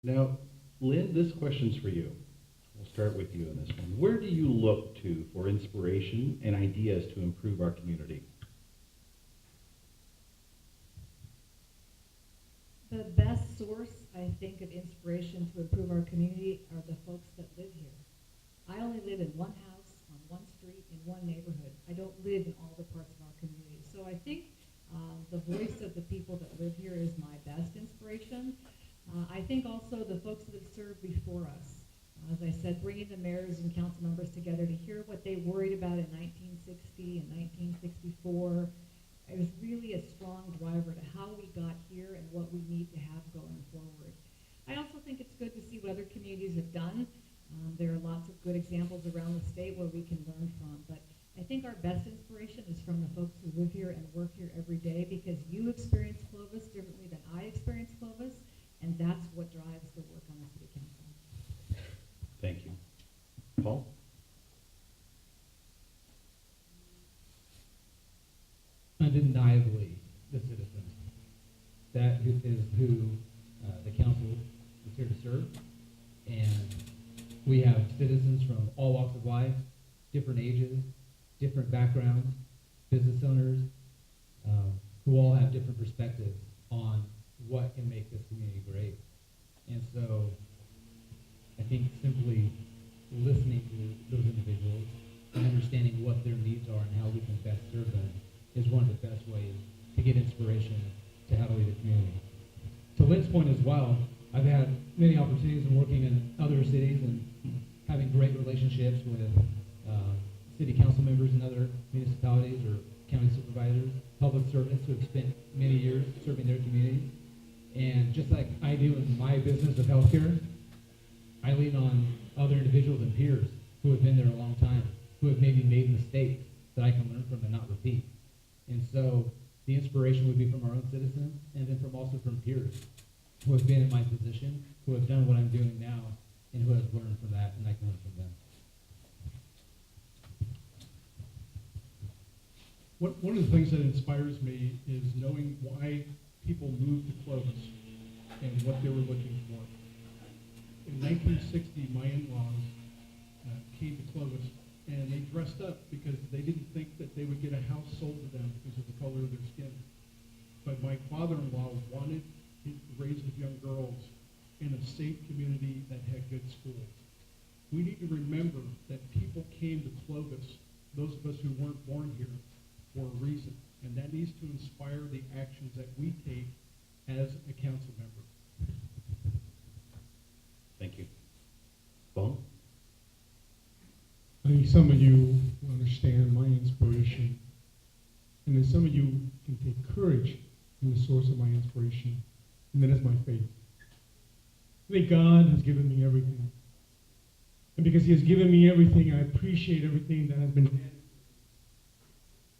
Now, Lynn, this question's for you. We'll start with you on this one. Where do you look to for inspiration and ideas to improve our community? The best source, I think, of inspiration to improve our community are the folks that live here. I only live in one house, on one street, in one neighborhood. I don't live in all the parts of our community. So I think the voice of the people that live here is my best inspiration. I think also the folks that have served before us. As I said, bringing the mayors and council members together to hear what they worried about in 1960 and 1964. It was really a strong driver to how we got here and what we need to have going forward. I also think it's good to see what other communities have done. There are lots of good examples around the state where we can learn from, but I think our best inspiration is from the folks who live here and work here every day, because you experience Clovis differently than I experience Clovis, and that's what drives the work on the city council. Thank you. Paul? Undeniably, the citizens. That is who the council is here to serve. And we have citizens from all walks of life, different ages, different backgrounds, business owners, who all have different perspectives on what can make this community great. And so I think simply listening to those individuals and understanding what their needs are and how we can best serve them is one of the best ways to get inspiration to how to lead a community. To Lynn's point as well, I've had many opportunities in working in other cities and having great relationships with city council members in other municipalities or county supervisors, public servants who have spent many years serving their communities. And just like I do in my business of healthcare, I lean on other individuals and peers who have been there a long time, who have maybe made mistakes that I can learn from and not repeat. And so the inspiration would be from our own citizens, and then also from peers who have been in my position, who have done what I'm doing now, and who have learned from that, and I can learn from them. One of the things that inspires me is knowing why people moved to Clovis and what they were looking for. In 1960, my in-laws came to Clovis, and they dressed up because they didn't think that they would get a house sold to them because of the color of their skin. But my father-in-law wanted to raise his young girls in a safe community that had good schools. We need to remember that people came to Clovis, those of us who weren't born here, for a reason. And that needs to inspire the actions that we take as a council member. Thank you. Paul? I think some of you understand my inspiration, and then some of you can take courage in the source of my inspiration, and that is my faith. I think God has given me everything. And because he has given me everything, I appreciate everything that has been done.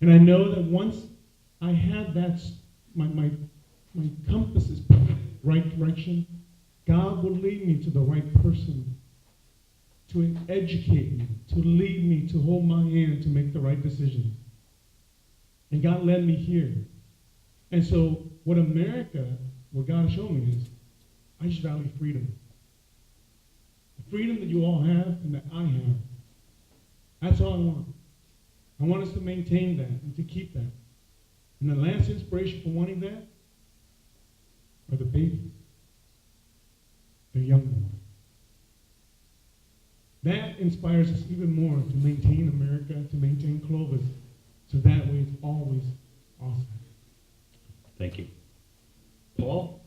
And I know that once I have that, my compass is pointed in the right direction, God will lead me to the right person to educate me, to lead me, to hold my hand, to make the right decisions. And God led me here. And so what God has shown me is, I just value freedom. The freedom that you all have and that I have. That's all I want. I want us to maintain that and to keep that. And the last inspiration for wanting that are the babies, the young ones. That inspires us even more to maintain America, to maintain Clovis, so that way it's always awesome. Thank you. Paul?